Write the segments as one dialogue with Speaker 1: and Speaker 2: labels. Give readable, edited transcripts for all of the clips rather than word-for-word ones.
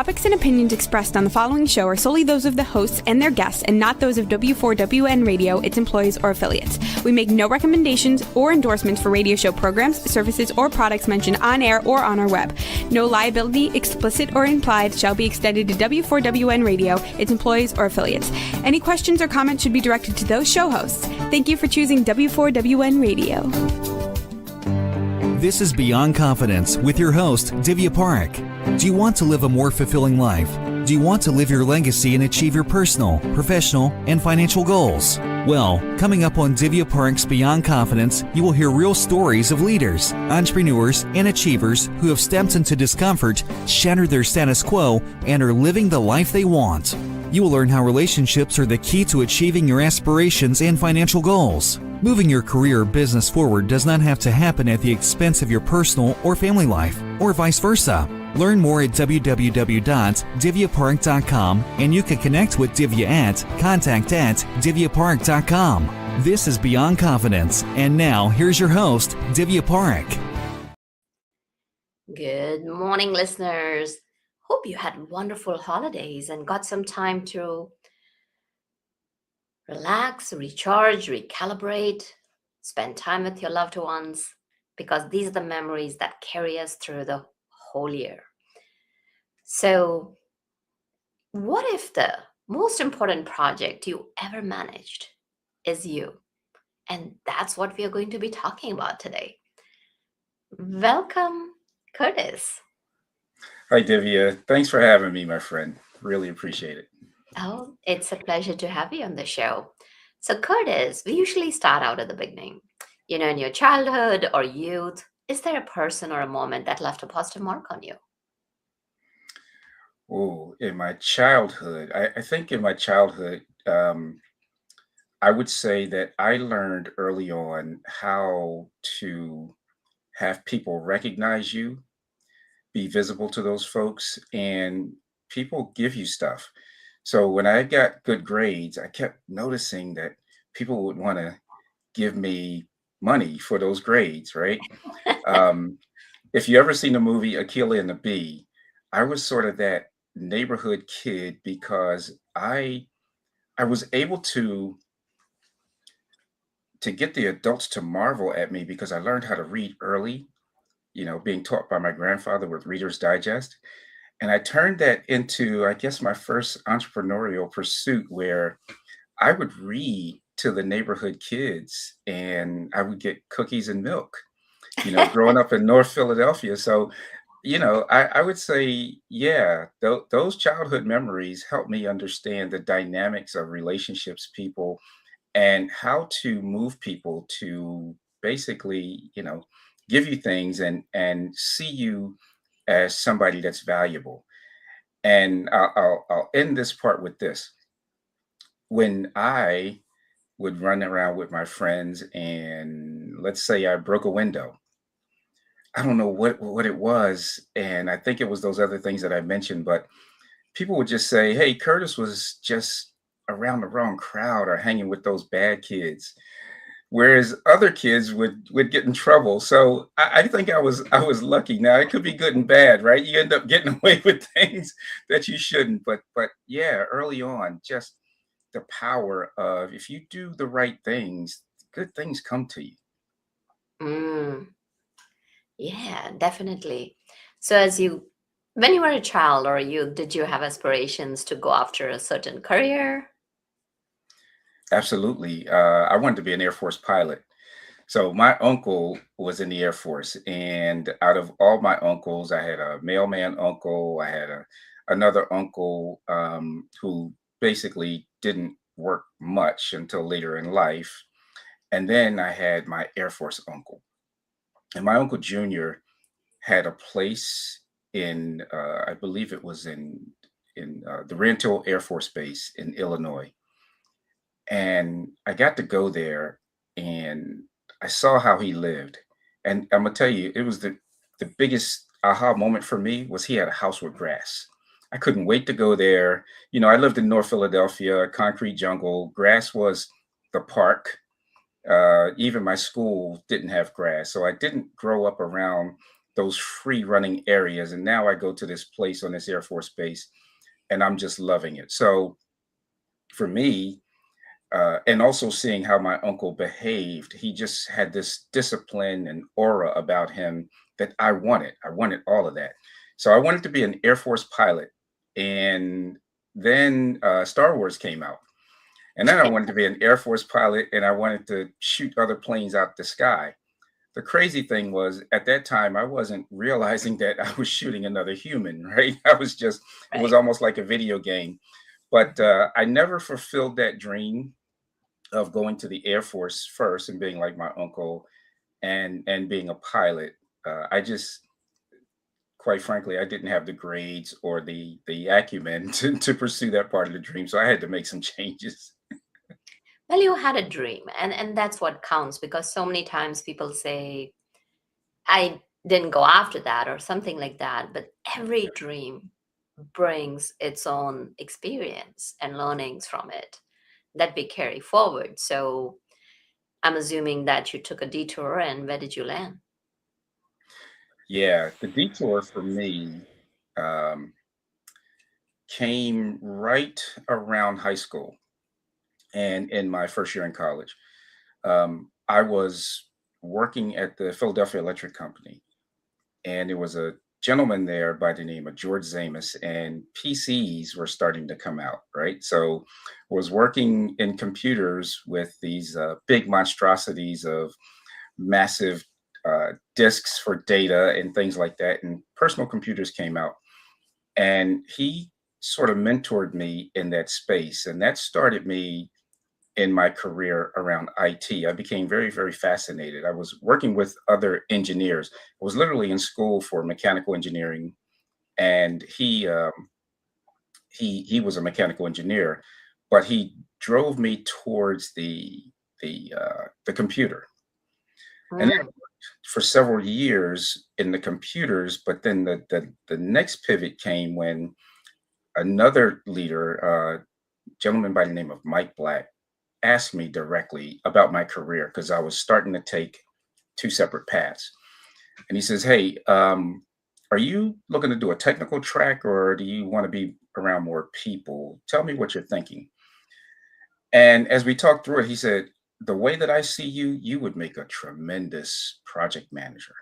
Speaker 1: topics and opinions expressed on the following show are solely those of the hosts and their guests and not those of W4WN Radio, its employees, or affiliates. We make no recommendations or endorsements for radio show programs, services, or products mentioned on air or on our web. No liability, explicit or implied, shall be extended to W4WN Radio, its employees, or affiliates. Any questions or comments should be directed to those show hosts. Thank you for choosing W4WN Radio.
Speaker 2: This is Beyond Confidence with your host, Divya Parekh. Do you want to live a more fulfilling life? Do you want to live your legacy and achieve your personal, professional, and financial goals? Well, coming up on Divya Parekh's Beyond Confidence, you will hear real stories of leaders, entrepreneurs, and achievers who have stepped into discomfort, shattered their status quo, and are living the life they want. You will learn how relationships are the key to achieving your aspirations and financial goals. Moving your career or business forward does not have to happen at the expense of your personal or family life, or vice versa. Learn more at www.divyaparekh.com, and you can connect with Divya at contact@divyaparekh.com. This is Beyond Confidence, and now here's your host, Divya Parekh.
Speaker 3: Good morning, listeners. Hope you had wonderful holidays and got some time to relax, recharge, recalibrate, spend time with your loved ones, because these are the memories that carry us through the whole year. So, what if the most important project you ever managed is you? And that's what we are going to be talking about today. Welcome, Curtis.
Speaker 4: Hi, Divya. Thanks for having me, my friend. Really appreciate it.
Speaker 3: Oh, it's a pleasure to have you on the show. So, Curtis, we usually start out at the beginning. In your childhood or youth, is there a person or a moment that left a positive mark on you?
Speaker 4: Oh, in my childhood, I think in my childhood, I would say that I learned early on how to have people recognize you, be visible to those folks, and people give you stuff. So when I got good grades, I kept noticing that people would want to give me money for those grades, right? Um, if you ever seen the movie Akilah and the Bee, I was sort of that neighborhood kid because I was able to get the adults to marvel at me because I learned how to read early, being taught by my grandfather with Reader's Digest. And I turned that into, I guess, my first entrepreneurial pursuit where I would read to the neighborhood kids and I would get cookies and milk, growing up in North Philadelphia. So, I would say, yeah, those childhood memories helped me understand the dynamics of relationships, people, and how to move people to basically, give you things and see you as somebody that's valuable. And I'll end this part with this. When I would run around with my friends and let's say I broke a window, I don't know what it was. And I think it was those other things that I mentioned, but people would just say, hey, Curtis was just around the wrong crowd or hanging with those bad kids. Whereas other kids would get in trouble. So I think I was lucky. Now it could be good and bad, right? You end up getting away with things that you shouldn't. But yeah, early on, just the power of if you do the right things, good things come to you.
Speaker 3: Mm, yeah, definitely. So, when you were a child or a youth, did you have aspirations to go after a certain career?
Speaker 4: Absolutely. I wanted to be an Air Force pilot. So my uncle was in the Air Force, and out of all my uncles, I had a mailman uncle. I had another uncle who basically didn't work much until later in life, and then I had my Air Force uncle. And my uncle Junior had a place in, I believe it was in the Rental Air Force Base in Illinois, and I got to go there and I saw how he lived. And I'm gonna tell you, it was the biggest aha moment for me was he had a house with grass. I couldn't wait to go there. I lived in North Philadelphia, concrete jungle. Grass was the park. Even my school didn't have grass, so I didn't grow up around those free running areas. And now I go to this place on this Air Force base and I'm just loving it. So for me, and also seeing how my uncle behaved, he just had this discipline and aura about him that I wanted. I wanted all of that. So I wanted to be an Air Force pilot. And then Star Wars came out. And then I wanted to be an Air Force pilot and I wanted to shoot other planes out the sky. The crazy thing was at that time, I wasn't realizing that I was shooting another human, right? It was
Speaker 3: Right.
Speaker 4: almost like a video game. But I never fulfilled that dream of going to the Air Force first and being like my uncle and being a pilot. I just, quite frankly, I didn't have the grades or the acumen to pursue that part of the dream. So I had to make some changes.
Speaker 3: Well, you had a dream, and that's what counts, because so many times people say, I didn't go after that or something like that. But every dream brings its own experience and learnings from it that we carry forward. So I'm assuming that you took a detour, and where did you land?
Speaker 4: Yeah, the detour for me um, came right around high school and in my first year in college. I was working at the Philadelphia Electric Company, and there was a gentleman there by the name of George Zamus, and PCs were starting to come out, right? So I was working in computers with these big monstrosities of massive disks for data and things like that, and personal computers came out. And he sort of mentored me in that space, and that started me in my career around IT. I became very, very fascinated. I was working with other engineers. I was literally in school for mechanical engineering, and he was a mechanical engineer, but he drove me towards the computer. And then
Speaker 3: Mm,
Speaker 4: for several years in the computers, but then the next pivot came when another leader, gentleman by the name of Mike Black, asked me directly about my career because I was starting to take two separate paths. And he says, "Hey, are you looking to do a technical track or do you want to be around more people? Tell me what you're thinking." And as we talked through it, he said, "The way that I see you, you would make a tremendous project manager."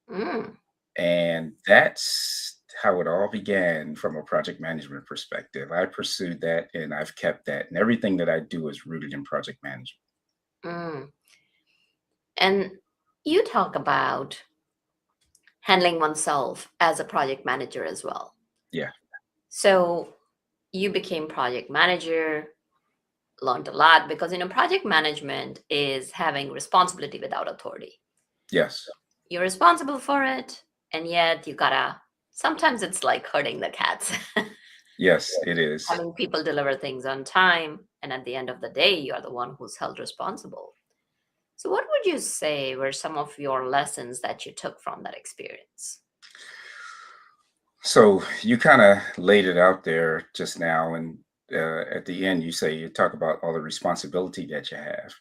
Speaker 3: mm.
Speaker 4: And that's how it all began from a project management perspective. I pursued that and I've kept that. And everything that I do is rooted in project management.
Speaker 3: Mm. And you talk about handling oneself as a project manager as well.
Speaker 4: Yeah.
Speaker 3: So you became project manager, learned a lot, because project management is having responsibility without authority.
Speaker 4: Yes.
Speaker 3: You're responsible for it, and yet you gotta, sometimes it's like herding the cats.
Speaker 4: Yes, it is.
Speaker 3: Having people deliver things on time, and at the end of the day you're the one who's held responsible. So what would you say were some of your lessons that you took from that experience?
Speaker 4: So you kind of laid it out there just now. And at the end, you talk about all the responsibility that you have.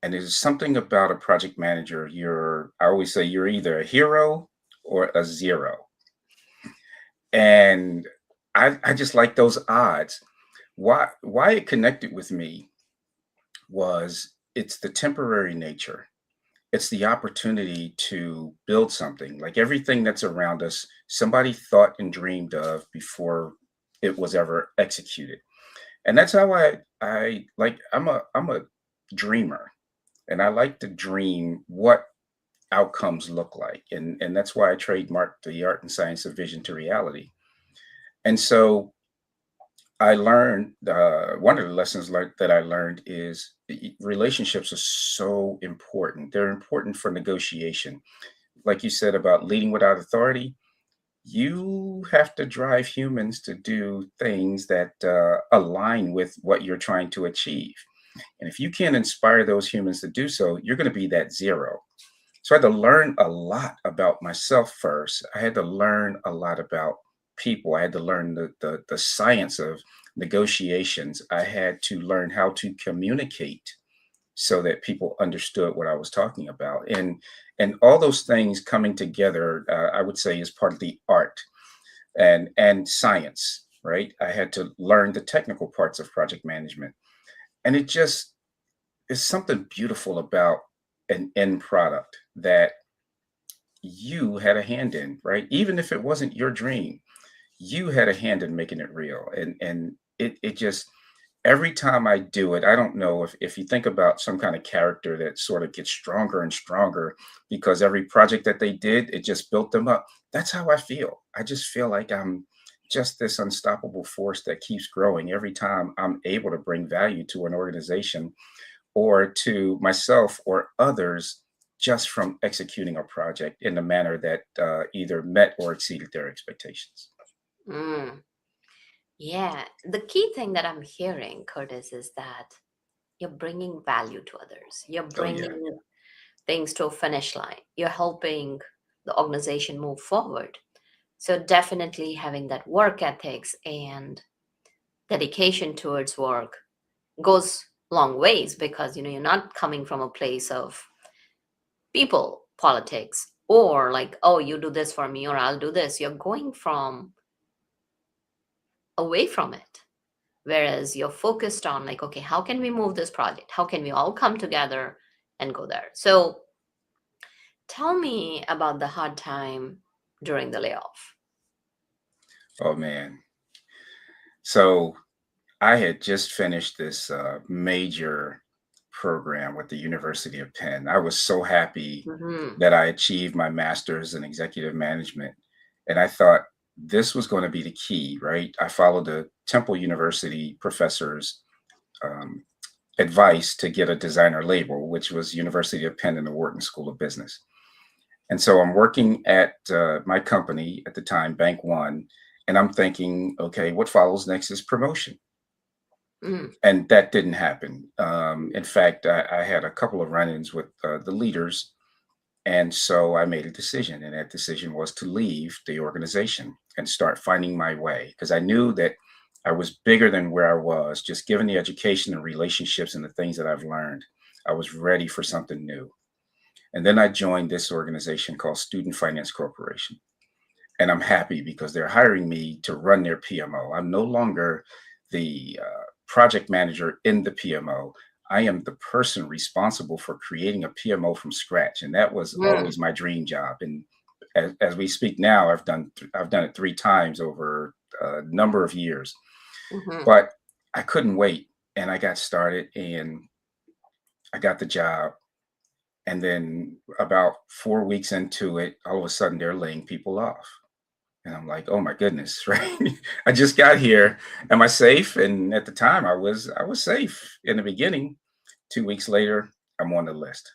Speaker 4: And there's something about a project manager. I always say you're either a hero or a zero. And I just like those odds. Why it connected with me was it's the temporary nature. It's the opportunity to build something. Like everything that's around us, somebody thought and dreamed of before it was ever executed. And that's how I like I'm a dreamer, and I like to dream what outcomes look like. And that's why I trademarked the art and science of vision to reality. And so I learned one of the lessons that I learned is relationships are so important. They're important for negotiation. Like you said about leading without authority, you have to drive humans to do things that align with what you're trying to achieve. And if you can't inspire those humans to do so, you're going to be that zero. So I had to learn a lot about myself first. I had to learn a lot about people. I had to learn the science of negotiations. I had to learn how to communicate so that people understood what I was talking about. And all those things coming together, I would say, is part of the art and science, right? I had to learn the technical parts of project management. And it just is something beautiful about an end product that you had a hand in, right? Even if it wasn't your dream, you had a hand in making it real. And it just every time I do it, I don't know if you think about some kind of character that sort of gets stronger and stronger because every project that they did, it just built them up. That's how I feel. I just feel like I'm just this unstoppable force that keeps growing every time I'm able to bring value to an organization or to myself or others just from executing a project in a manner that either met or exceeded their expectations.
Speaker 3: Mm. Yeah. The key thing that I'm hearing, Curtis, is that you're bringing value to others. You're
Speaker 4: Oh, yeah.
Speaker 3: bringing things to a finish line. You're helping the organization move forward. So definitely having that work ethics and dedication towards work goes long ways because you're not coming from a place of people politics or like, oh, you do this for me or I'll do this. You're going from away from it. Whereas you're focused on like, okay, how can we move this project? How can we all come together and go there? So tell me about the hard time during the layoff.
Speaker 4: Oh, man. So I had just finished this major program with the University of Penn. I was so happy
Speaker 3: Hmm.
Speaker 4: that I achieved my master's in executive management. And I thought this was going to be the key, right? I followed the Temple University professor's um, advice to get a designer label, which was University of Penn and the Wharton School of Business. And so I'm working at my company at the time, Bank One, and I'm thinking, okay, what follows next is promotion.
Speaker 3: Mm.
Speaker 4: And that didn't happen. In fact, I had a couple of run-ins with the leaders, and so I made a decision, and that decision was to leave the organization and start finding my way because I knew that I was bigger than where I was. Just given the education and relationships and the things that I've learned, I was ready for something new. And then I joined this organization called Student Finance Corporation, and I'm happy because they're hiring me to run their PMO. I'm no longer the project manager in the PMO. I am the person responsible for creating a PMO from scratch, and that was
Speaker 3: Mm.
Speaker 4: always my dream job. And as we speak now, I've done it 3 times over a number of years.
Speaker 3: Hmm.
Speaker 4: But I couldn't wait, and I got started, and I got the job. And then about 4 weeks into it, all of a sudden they're laying people off. And I'm like, oh my goodness, right? I just got here. Am I safe? And at the time I was safe in the beginning. 2 weeks later, I'm on the list.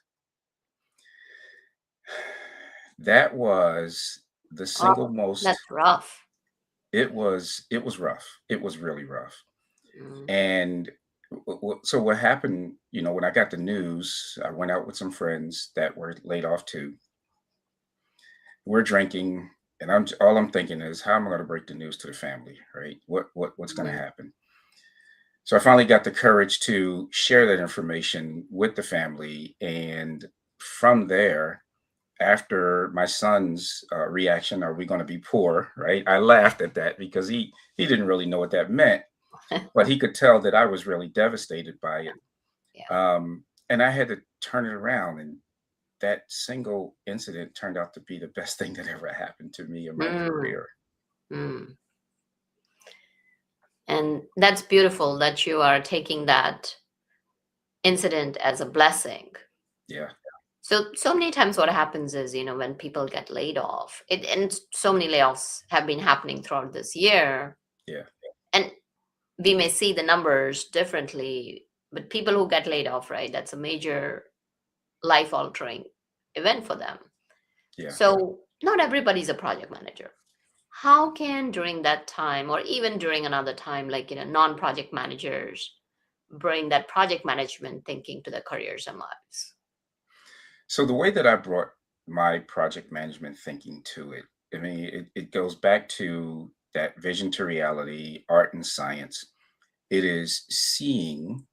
Speaker 4: That was the single
Speaker 3: Oh,
Speaker 4: most
Speaker 3: that's rough.
Speaker 4: it was rough. It was really rough.
Speaker 3: Mm.
Speaker 4: And so what happened, when I got the news, I went out with some friends that were laid off too. We're drinking, and all I'm thinking is, how am I going to break the news to the family, right? What's going to
Speaker 3: Mm.
Speaker 4: happen? So I finally got the courage to share that information with the family, and from there, after my son's reaction, "Are we going to be poor?" Right? I laughed at that because he didn't really know what that meant, but he could tell that I was really devastated by it.
Speaker 3: Yeah.
Speaker 4: And I had to turn it around, and that single incident turned out to be the best thing that ever happened to me in my
Speaker 3: Mm.
Speaker 4: career.
Speaker 3: Mm. And that's beautiful that you are taking that incident as a blessing.
Speaker 4: Yeah,
Speaker 3: So many times what happens is, when people get laid off, and so many layoffs have been happening throughout this year,
Speaker 4: yeah,
Speaker 3: and we may see the numbers differently, but people who get laid off, right, that's a major life altering event for them.
Speaker 4: yeah.
Speaker 3: So not everybody's a project manager. How can during that time or even during another time, like, non-project managers bring that project management thinking to their careers and lives?
Speaker 4: So the way that I brought my project management thinking to it, I mean, it goes back to that vision to reality, art and science. It is seeing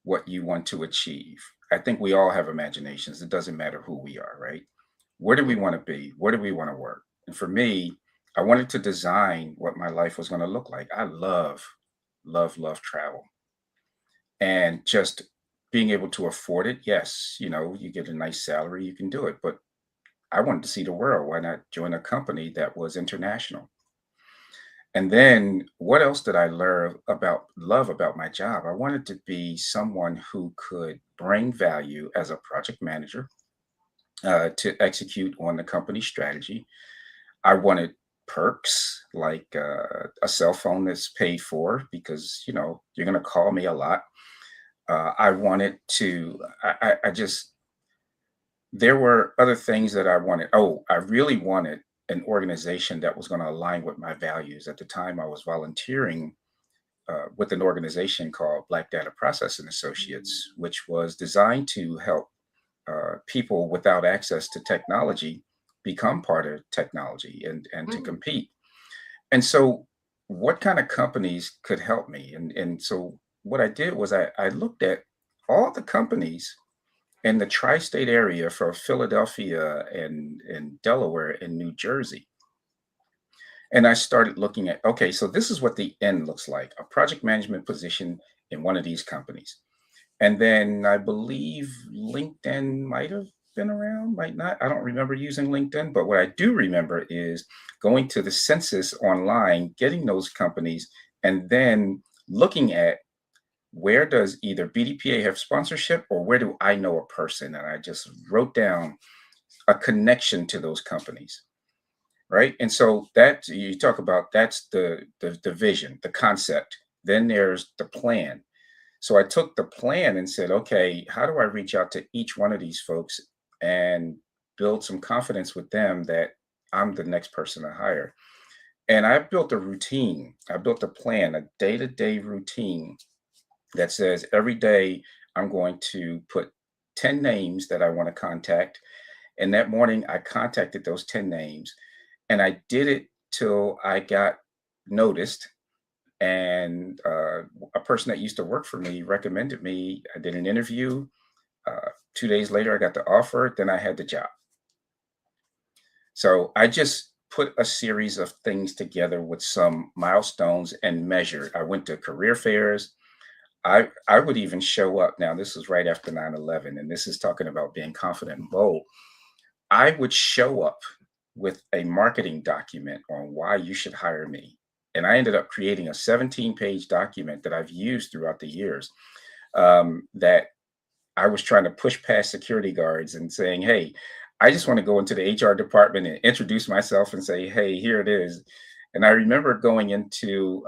Speaker 4: what you want to achieve. I think we all have imaginations. It doesn't matter who we are, right? Where do we want to be? Where do we want to work? And for me, I wanted to design what my life was going to look like. I love travel and just being able to afford it. Yes, you get a nice salary, you can do it. But I wanted to see the world. Why not join a company that was international? And then what else did I love about my job? I wanted to be someone who could bring value as a project manager to execute on the company strategy. I wanted perks like a cell phone that's paid for because you're going to call me a lot. I wanted to. I just there were other things that I wanted. Oh, I really wanted an organization that was going to align with my values. At the time, I was volunteering with an organization called Black Data Processing Associates, which was designed to help people without access to technology become part of technology and to
Speaker 3: Mm.
Speaker 4: compete. And so, what kind of companies could help me? And so, what I did was I looked at all the companies in the tri-state area for Philadelphia and Delaware and New Jersey. And I started looking at, okay, so this is what the end looks like, a project management position in one of these companies. And then I believe LinkedIn might have been around, might not. I don't remember using LinkedIn, but what I do remember is going to the census online, getting those companies, and then looking at where does either BDPA have sponsorship or where do I know a person? And I just wrote down a connection to those companies, right? And so that you talk about, that's the vision, the concept. Then there's the plan. So I took the plan and said, okay, how do I reach out to each one of these folks and build some confidence with them that I'm the next person to hire? And I built a routine. I built a plan, a day-to-day routine that says every day I'm going to put 10 names that I want to contact. And that morning I contacted those 10 names and I did it till I got noticed. And a person that used to work for me recommended me. I did an interview. 2 days later, I got the offer. Then I had the job. So I just put a series of things together with some milestones and measured. I went to career fairs. I would even show up. Now, this was right after 9/11, and this is talking about being confident and bold. I would show up with a marketing document on why you should hire me. And I ended up creating a 17-page document that I've used throughout the years that I was trying to push past security guards and saying, hey, I just want to go into the HR department and introduce myself and say, hey, here it is. And I remember going into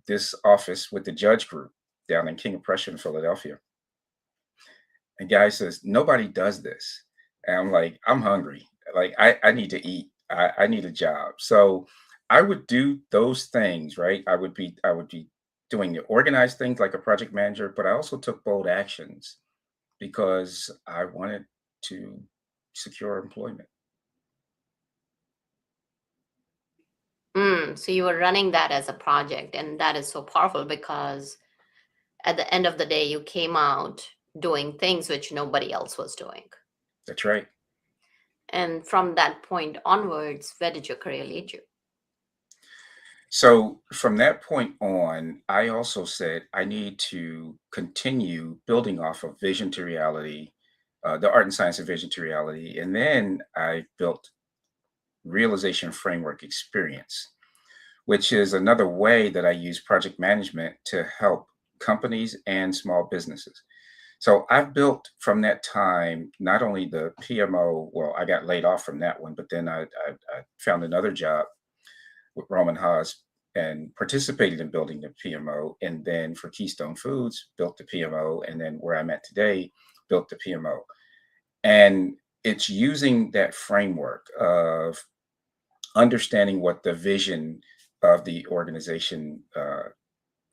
Speaker 4: this office with the judge group down in King of Prussia in Philadelphia. And guy says, nobody does this. And I'm like, I'm hungry. Like, I need to eat. I need a job. So I would do those things, right? I would be doing the organized things like a project manager, but I also took bold actions because I wanted to secure employment.
Speaker 3: So you were running that as a project, and that is so powerful because at the end of the day, you came out doing things which nobody else was doing.
Speaker 4: That's right.
Speaker 3: And from that point onwards, where did your career lead you?
Speaker 4: So from that point on, I also said I need to continue building off of vision to reality, the art and science of vision to reality. And then I built realization framework experience, which is another way that I use project management to help companies and small businesses. So I've built from that time not only the PMO, well, I got laid off from that one, but then I found another job with Roman Haas and participated in building the PMO. And then for Keystone Foods, built the PMO. And then where I'm at today, built the PMO. And it's using that framework of understanding what the vision of the organization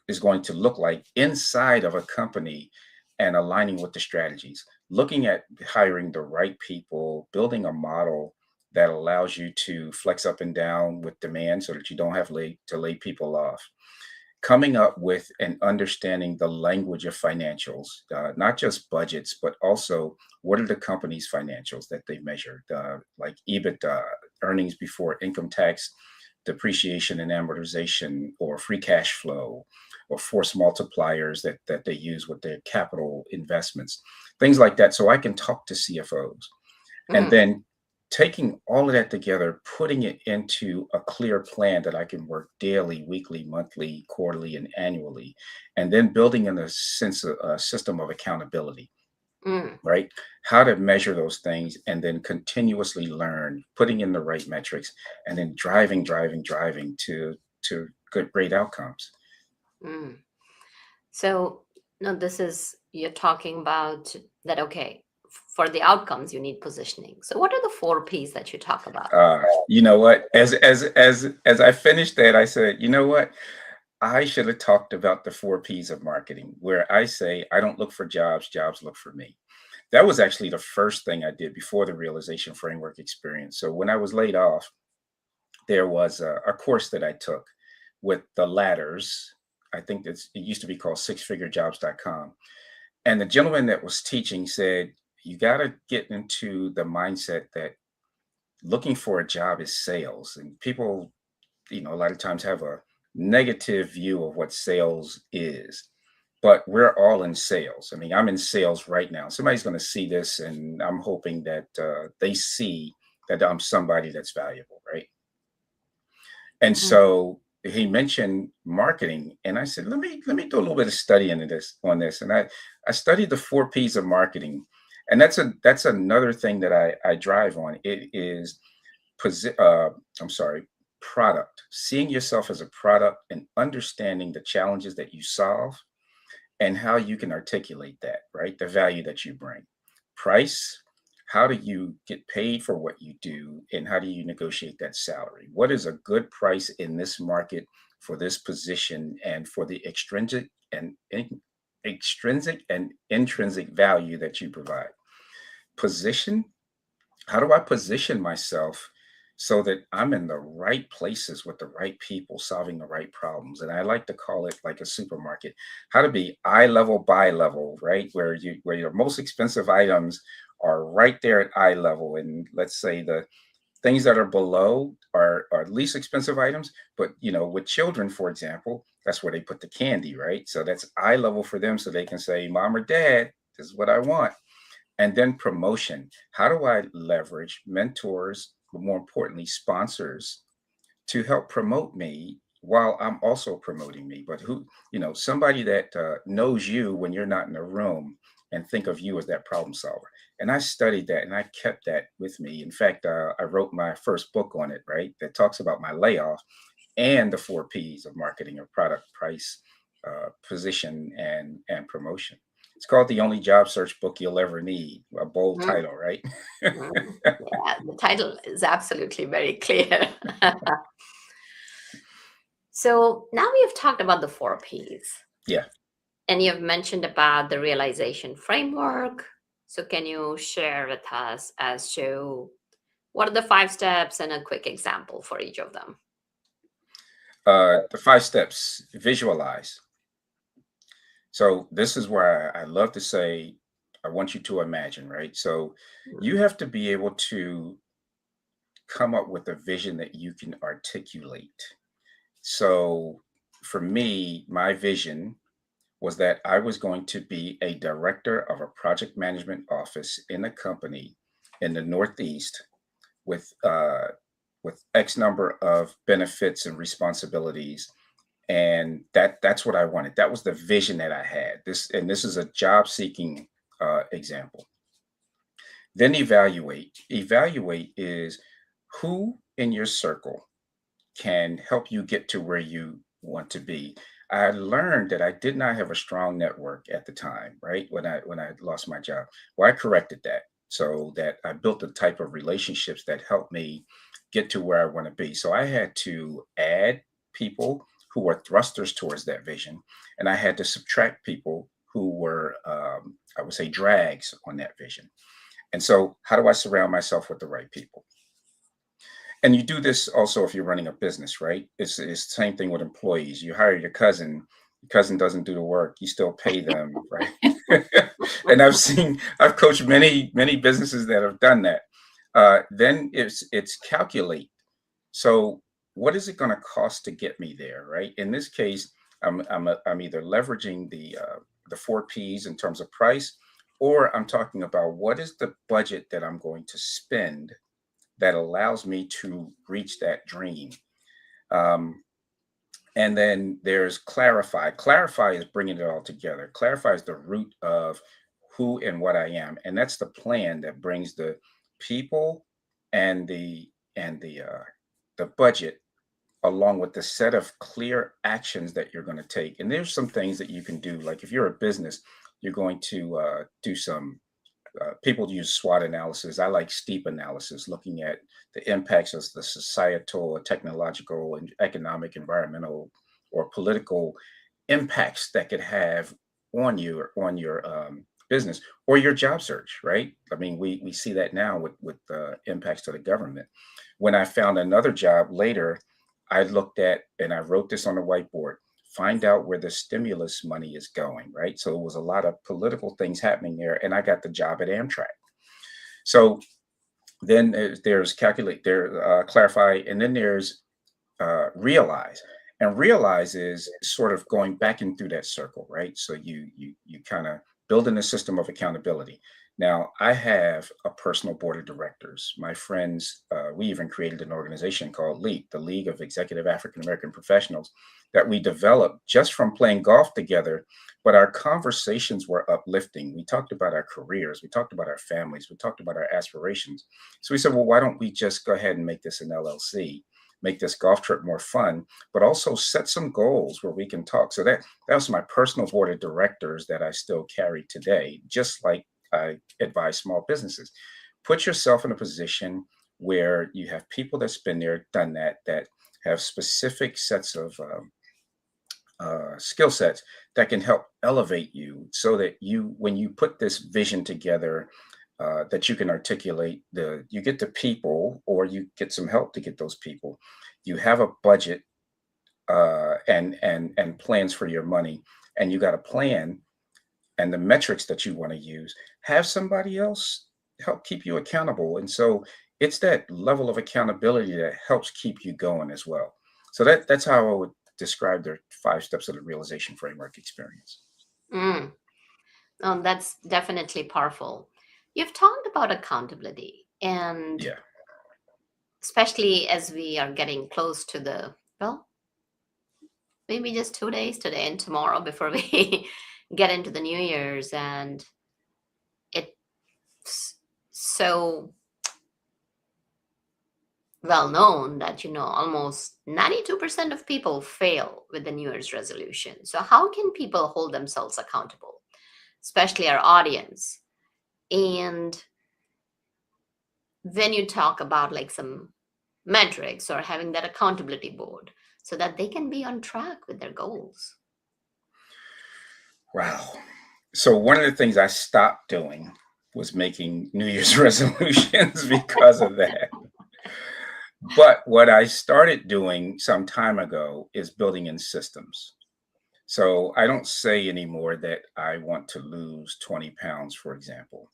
Speaker 4: is going to look like inside of a company and aligning with the strategies, looking at hiring the right people, building a model that allows you to flex up and down with demand so that you don't have to lay people off. coming up with and understanding the language of financials, not just budgets, but also what are the company's financials that they measure, like EBITDA, earnings before income tax, depreciation and amortization, or free cash flow, or force multipliers that they use with their capital investments, things like that. So I can talk to CFOs and
Speaker 3: Mm,
Speaker 4: then taking all of that together, putting it into a clear plan that I can work daily, weekly, monthly, quarterly, and annually, and then building in a sense of a system of accountability,
Speaker 3: mm,
Speaker 4: right? How to measure those things and then continuously learn, putting in the right metrics, and then driving to good, great outcomes.
Speaker 3: mm. So, no, this is, you're talking about that, okay, for the outcomes, you need positioning. So, what are the four P's that you talk about?
Speaker 4: You know what? As I finished that, I said, you know what? I should have talked about the four P's of marketing, where I say I don't look for jobs, jobs look for me. That was actually the first thing I did before the realization framework experience. So when I was laid off, there was a course that I took with the ladders. I think it used to be called sixfigurejobs.com. And the gentleman that was teaching said, you got to get into the mindset that looking for a job is sales. And people, a lot of times have a negative view of what sales is, but we're all in sales. I mean, I'm in sales right now. Somebody's going to see this, and I'm hoping that they see that I'm somebody that's valuable, right? And
Speaker 3: Mhm.
Speaker 4: so he mentioned marketing, and I said, let me do a little bit of study into this on this, and I studied the four P's of marketing, and that's another thing that I drive on. It is posi- uh, I'm sorry, product, seeing yourself as a product and understanding the challenges that you solve and how you can articulate that, right? The value that you bring. Price, how do you get paid for what you do and how do you negotiate that salary? What is a good price in this market for this position and for the extrinsic and intrinsic value that you provide? Position, how do I position myself so that I'm in the right places with the right people solving the right problems? And I like to call it like a supermarket, how to be eye level, buy level, right? Where your most expensive items are right there at eye level. And let's say the things that are below are least expensive items. But with children, for example, that's where they put the candy, right? So that's eye level for them so they can say, Mom or Dad, this is what I want. And then promotion. How do I leverage mentors, but more importantly, sponsors to help promote me while I'm also promoting me? But somebody that knows you when you're not in the room and think of you as that problem solver. And I studied that and I kept that with me. In fact, I wrote my first book on it, right? That talks about my layoff and the four P's of marketing: of product, price, position, and promotion. It's called The Only Job Search Book You'll Ever Need. A bold
Speaker 3: Mm,
Speaker 4: title, right?
Speaker 3: mm. Yeah, the title is absolutely very clear. So now we have talked about the four P's,
Speaker 4: Yeah.
Speaker 3: and you've mentioned about the realization framework. So can you share with us as to what are the five steps and a quick example for each of them?
Speaker 4: The five steps: visualize. So this is where I love to say, I want you to imagine, right? So you have to be able to come up with a vision that you can articulate. So for me, my vision was that I was going to be a director of a project management office in a company in the Northeast with X number of benefits and responsibilities, and that's what I wanted. That was the vision that I had. This is a job seeking example. Then evaluate. Evaluate is who in your circle can help you get to where you want to be. I learned that I did not have a strong network at the time, right? When I lost my job. Well, I corrected that so that I built the type of relationships that helped me get to where I want to be. So I had to add people who were thrusters towards that vision, and I had to subtract people who were, I would say, drags on that vision. And so, how do I surround myself with the right people? And you do this also if you're running a business, right? It's the same thing with employees. You hire your cousin doesn't do the work, you still pay them, right? And I've coached many businesses that have done that. Then it's calculate. So what is it going to cost to get me there, right? In this case, I'm either leveraging the four P's in terms of price, or I'm talking about what is the budget that I'm going to spend that allows me to reach that dream. Um, and then there's clarify. Clarify is bringing it all together. Clarify is the root of who and what I am, and that's the plan that brings the people and the budget along with the set of clear actions that you're going to take. And there's some things that you can do. Like if you're a business, you're going to do some people use SWOT analysis. I like STEEP analysis, looking at the impacts of the societal, technological, and economic, environmental, or political impacts that could have on your business or your job search. Right? I mean, we see that now with impacts to the government. When I found another job later, I looked at and I wrote this on the whiteboard. Find out where the stimulus money is going, right? So it was a lot of political things happening there, and I got the job at Amtrak. So then there's calculate, there clarify, and then there's realize. And realize is sort of going back in through that circle, right? So you kind of building a system of accountability. Now I have a personal board of directors. My friends, we even created an organization called LEAP, the League of Executive African American Professionals, that we developed just from playing golf together. But our conversations were uplifting. We talked about our careers, we talked about our families, we talked about our aspirations. So we said, well, why don't we just go ahead and make this an LLC? Make this golf trip more fun, but also set some goals where we can talk. So that was my personal board of directors that I still carry today, just like I advise small businesses. Put yourself in a position where you have people that's been there, done that, that have specific sets of skill sets that can help elevate you, so that when you put this vision together, that you can articulate you get the people, or you get some help to get those people. You have a budget and plans for your money, and you got a plan and the metrics that you want to use. Have somebody else help keep you accountable, and so it's that level of accountability that helps keep you going as well. So that's how I would describe the 5 steps of the realization framework experience.
Speaker 3: Mm. That's definitely powerful. You've talked about accountability, and
Speaker 4: Yeah.
Speaker 3: especially as we are getting close to well, maybe just 2 days, today and tomorrow, before we get into the New Year's. And it's so well known that, almost 92% of people fail with the New Year's resolution. So, how can people hold themselves accountable, especially our audience? And when you talk about like some metrics or having that accountability board so that they can be on track with their goals.
Speaker 4: Wow. So one of the things I stopped doing was making New Year's resolutions because of that. But what I started doing some time ago is building in systems. So I don't say anymore that I want to lose 20 pounds, for example.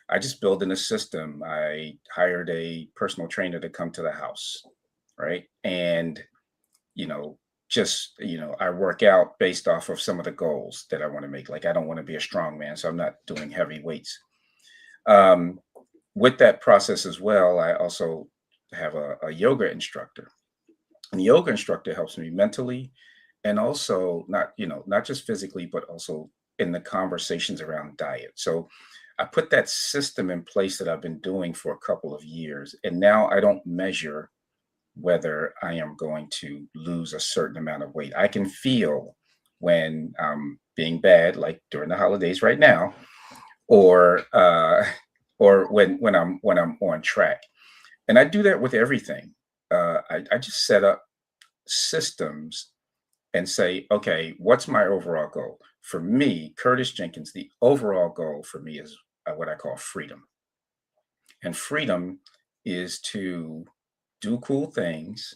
Speaker 4: I just build in a system. I hired a personal trainer to come to the house, right? And, I work out based off of some of the goals that I want to make. Like, I don't want to be a strong man, so I'm not doing heavy weights. With that process as well, I also have a yoga instructor. And the yoga instructor helps me mentally, and also not just physically, but also in the conversations around diet. So I put that system in place that I've been doing for a couple of years. And now I don't measure whether I am going to lose a certain amount of weight. I can feel when I'm being bad, like during the holidays right now, or when I'm on track. And I do that with everything. I just set up systems and say, okay, what's my overall goal? For me, Curtis Jenkins, the overall goal for me is what I call freedom. And freedom is to do cool things,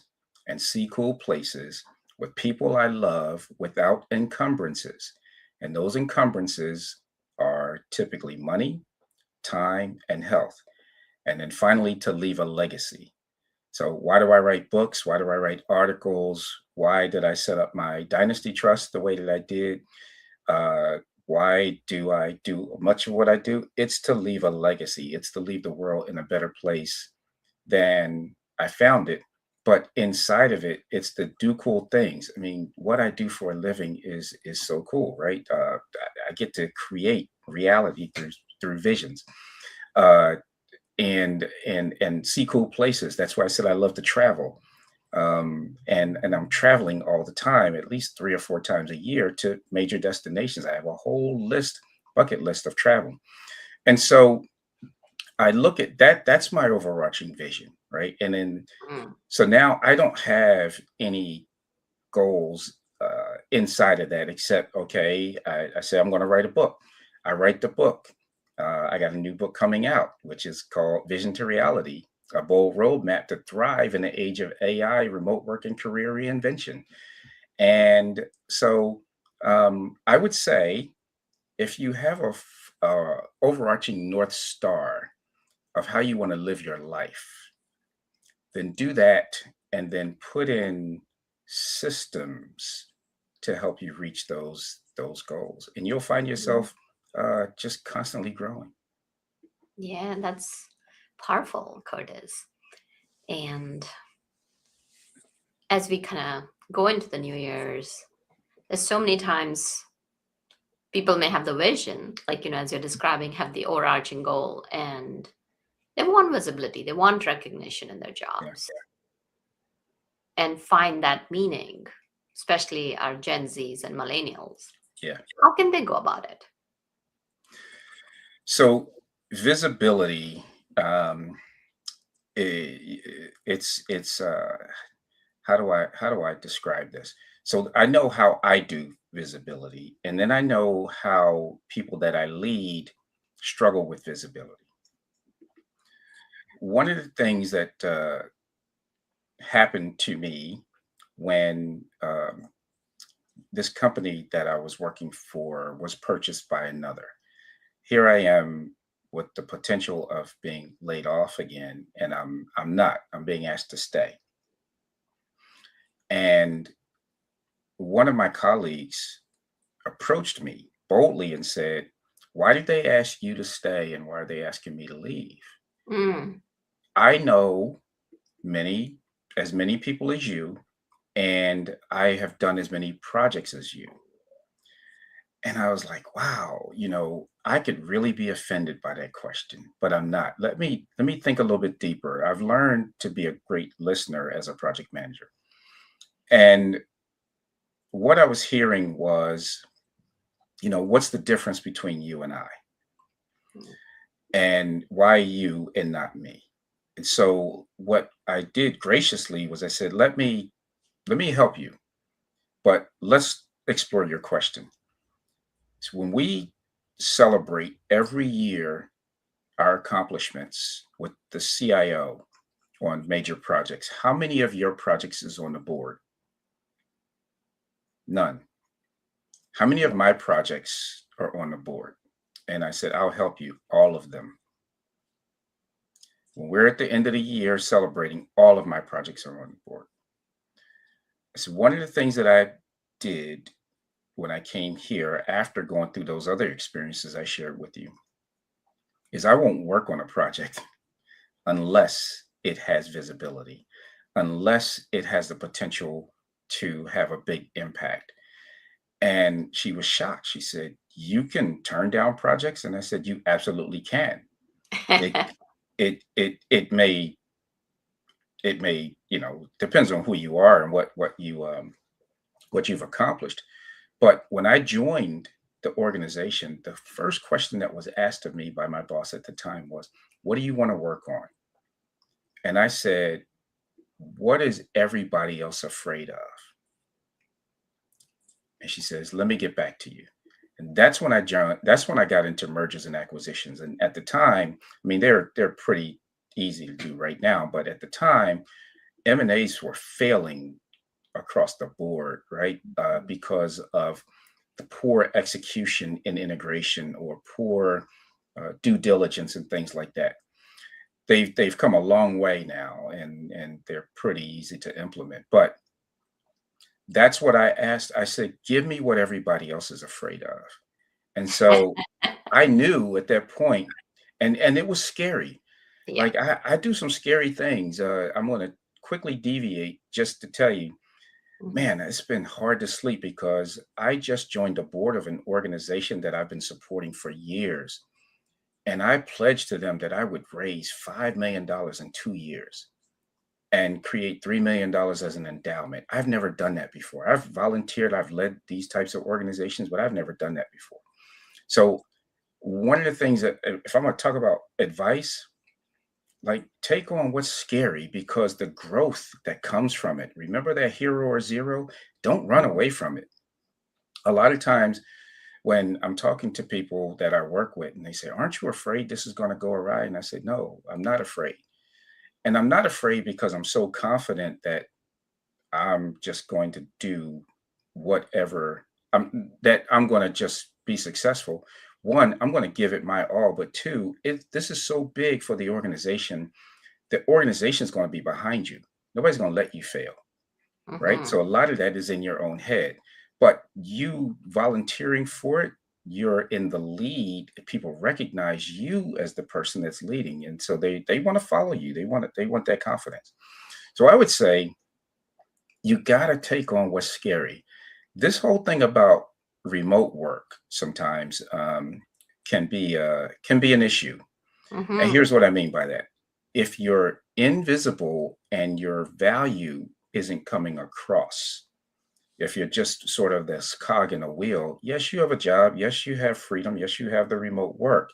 Speaker 4: and see cool places with people I love without encumbrances. And those encumbrances are typically money, time, and health. And then finally, to leave a legacy. So, why do I write books? Why do I write articles? Why did I set up my dynasty trust the way that I did? Uh, why do I do much of what I do? It's to leave a legacy, it's to leave the world in a better place than I found it. But inside of it, it's to do cool things. I mean, what I do for a living is so cool, right? I get to create reality through visions. Uh, and see cool places. That's why I said I love to travel. And I'm traveling all the time, at least 3 or 4 times a year to major destinations. I have a whole bucket list of travel. And so I look at that, that's my overarching vision, right? And then,
Speaker 3: Mm.
Speaker 4: so now I don't have any goals inside of that, except, okay, I say I'm going to write a book. I write the book. I got a new book coming out, which is called Vision to Reality, a bold roadmap to thrive in the age of AI, remote work, and career reinvention. And so I would say if you have a overarching North Star of how you want to live your life, then do that and then put in systems to help you reach those goals. And you'll find yourself just constantly growing.
Speaker 3: Yeah, that's powerful, Curtis. And as we kind of go into the New Year's, there's so many times people may have the vision, like, as you're describing, have the overarching goal, and they want visibility, they want recognition in their
Speaker 4: Yeah.
Speaker 3: jobs, and find that meaning, especially our Gen Zs and millennials.
Speaker 4: Yeah.
Speaker 3: How can they go about it?
Speaker 4: So visibility, it's how do I describe this? So I know how I do visibility, and then I know how people that I lead struggle with visibility. One of the things that happened to me when this company that I was working for was purchased by another. Here I am with the potential of being laid off again, and I'm not. I'm being asked to stay. And one of my colleagues approached me boldly and said, "Why did they ask you to stay, and why are they asking me to leave?
Speaker 3: Mm.
Speaker 4: I know as many people as you, and I have done as many projects as you." And I was like, wow, I could really be offended by that question, but I'm not. Let me think a little bit deeper. I've learned to be a great listener as a project manager. And what I was hearing was, what's the difference between you and I? And why you and not me? And so what I did graciously was I said, let me help you, but let's explore your question. So when we celebrate every year our accomplishments with the CIO on major projects, how many of your projects is on the board? None. How many of my projects are on the board? And I said, I'll help you, all of them. When we're at the end of the year celebrating, all of my projects are on the board. So one of the things that I did when I came here after going through those other experiences I shared with you is I won't work on a project unless it has visibility, unless it has the potential to have a big impact. And she was shocked. She said, "You can turn down projects?" And I said, "You absolutely can. It it it it may depends on who you are and what you've accomplished. But when I joined the organization, the first question that was asked of me by my boss at the time was, "What do you want to work on?" And I said, "What is everybody else afraid of?" And she says, "Let me get back to you." And that's when I joined. That's when I got into mergers and acquisitions. And at the time, I mean, they're pretty easy to do right now, but at the time, M&As were failing across the board, right? Because of the poor execution in integration or poor due diligence and things like that. They've come a long way now, and they're pretty easy to implement. But that's what I asked. I said, give me what everybody else is afraid of. And so I knew at that point, and it was scary.
Speaker 3: Yeah.
Speaker 4: Like I do some scary things. I'm going to quickly deviate just to tell you, man, it's been hard to sleep because I just joined the board of an organization that I've been supporting for years. And I pledged to them that I would raise $5 million in 2 years and create $3 million as an endowment. I've never done that before. I've volunteered, I've led these types of organizations, but I've never done that before. So, one of the things that, if I'm going to talk about advice, like take on what's scary because the growth that comes from it. Remember that hero or zero? Don't run away from it. A lot of times when I'm talking to people that I work with and they say, aren't you afraid this is going to go awry? And I say, no, I'm not afraid. And I'm not afraid because I'm so confident that I'm just going to do whatever that I'm going to just be successful. One, I'm going to give it my all, but two, this is so big for the organization. The organization is going to be behind you. Nobody's going to let you fail, right? So a lot of that is in your own head, but you volunteering for it, you're in the lead. People recognize you as the person that's leading, and so they want to follow you. They want that confidence. So I would say you got to take on what's scary. This whole thing about remote work sometimes can be an issue. And here's what I mean by that. If you're invisible and your value isn't coming across, if you're just sort of this cog in a wheel, yes, you have a job. Yes, you have freedom. Yes, you have the remote work.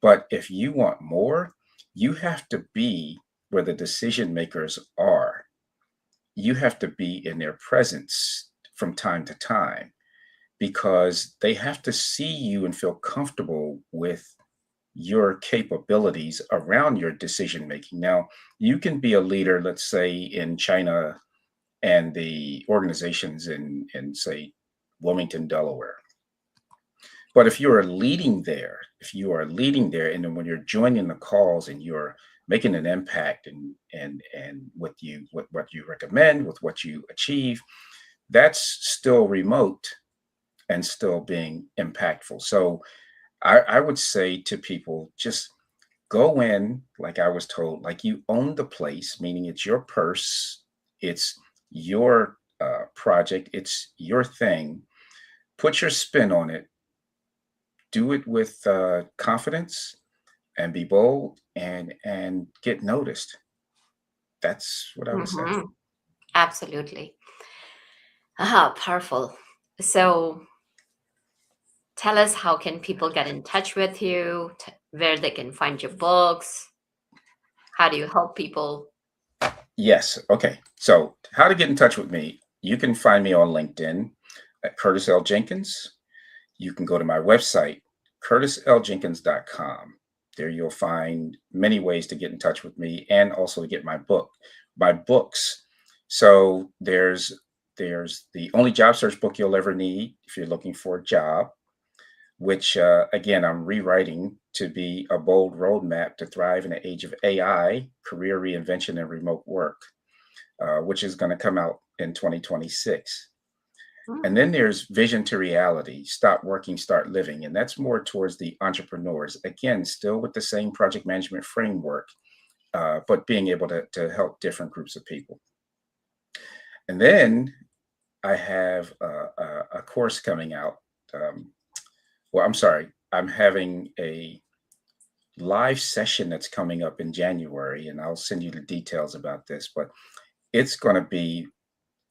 Speaker 4: But if you want more, you have to be where the decision makers are. You have to be in their presence from time to time because they have to see you and feel comfortable with your capabilities around your decision making. Now, you can be a leader, let's say in China and the organizations in say Wilmington, Delaware. But if you are leading there, and then when you're joining the calls and you're making an impact and what you recommend, with what you achieve, that's still remote and still being impactful. So I would say to people, just go in, like I was told, like you own the place, meaning it's your purse, it's your project, it's your thing. Put your spin on it. Do it with confidence and be bold and get noticed. That's what I would say.
Speaker 3: Absolutely. Powerful. So tell us, how can people get in touch with you, where they can find your books? How do you help people?
Speaker 4: Yes. Okay. So how to get in touch with me? You can find me on LinkedIn at Curtis L. Jenkins. You can go to my website, curtisljenkins.com. There you'll find many ways to get in touch with me and also to get my books. So there's the only job search book you'll ever need if you're looking for a job, which again, I'm rewriting to be a bold roadmap to thrive in the age of AI, career reinvention, and remote work, which is going to come out in 2026. And then there's Vision to Reality, Stop Working, Start Living. And that's more towards the entrepreneurs. Again, still with the same project management framework, but being able to help different groups of people. And then I have a course coming out. I'm having a live session that's coming up in January, and I'll send you the details about this, but it's going to be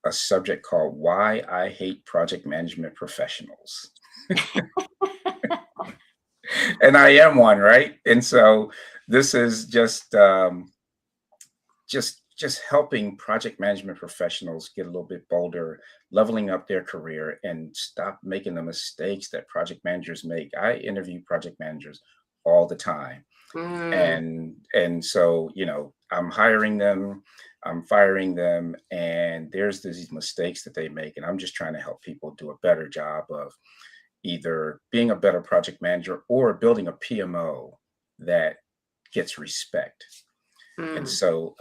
Speaker 4: a subject called Why I Hate Project Management Professionals. And I am one, right? And so this is just helping project management professionals get a little bit bolder, leveling up their career and stop making the mistakes that project managers make. I interview project managers all the time. And so, I'm hiring them, I'm firing them, and there's these mistakes that they make. And I'm just trying to help people do a better job of either being a better project manager or building a PMO that gets respect. And
Speaker 3: Mm.
Speaker 4: so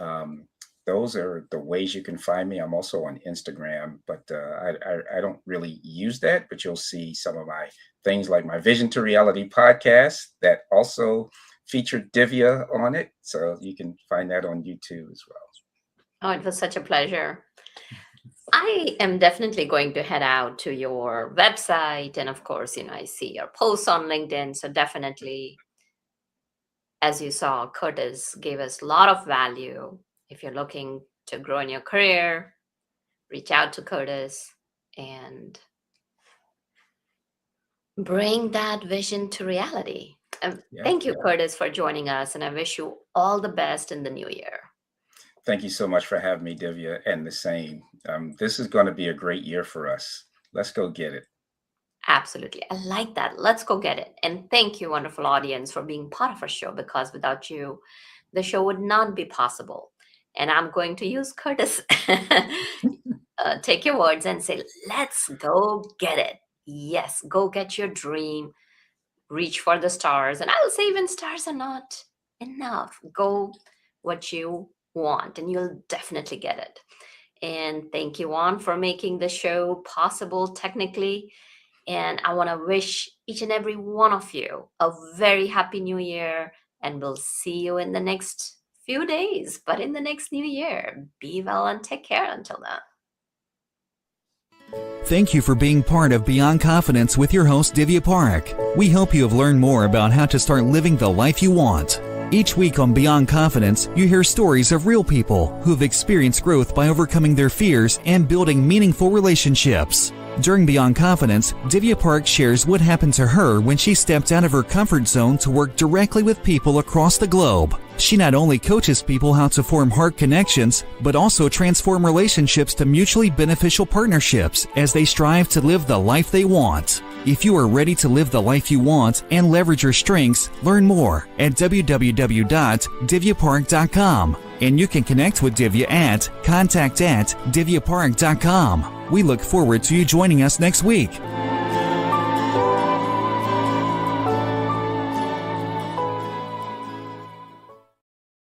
Speaker 4: those are the ways you can find me. I'm also on Instagram, but I don't really use that. But you'll see some of my things like my Vision to Reality podcast that also featured Divya on it. So you can find that on YouTube as well.
Speaker 3: Oh, it was such a pleasure. I am definitely going to head out to your website. And of course, I see your posts on LinkedIn. So definitely, as you saw, Curtis gave us a lot of value. If you're looking to grow in your career, reach out to Curtis and bring that vision to reality.
Speaker 4: Yeah.
Speaker 3: Thank you, Curtis, for joining us. And I wish you all the best in the new year.
Speaker 4: Thank you so much for having me, Divya, and the same. This is going to be a great year for us. Let's go get it.
Speaker 3: Absolutely. I like that. Let's go get it. And thank you, wonderful audience, for being part of our show, because without you, the show would not be possible. And I'm going to use Curtis. Take your words and say, let's go get it. Yes, go get your dream. Reach for the stars. And I will say, even stars are not enough. Go what you want, and you'll definitely get it. And thank you, Juan, for making the show possible technically. And I want to wish each and every one of you a very happy new year. And we'll see you in the next few days, but in the next new year. Be well and take care until then.
Speaker 2: Thank you for being part of Beyond Confidence with your host, Divya Parekh. We hope you have learned more about how to start living the life you want. Each week on Beyond Confidence, you hear stories of real people who have experienced growth by overcoming their fears and building meaningful relationships. During Beyond Confidence, Divya Parekh shares what happened to her when she stepped out of her comfort zone to work directly with people across the globe. She not only coaches people how to form heart connections, but also transform relationships to mutually beneficial partnerships as they strive to live the life they want. If you are ready to live the life you want and leverage your strengths, learn more at www.divyaparekh.com. And you can connect with Divya at contact@divyaparekh.com. We look forward to you joining us next week.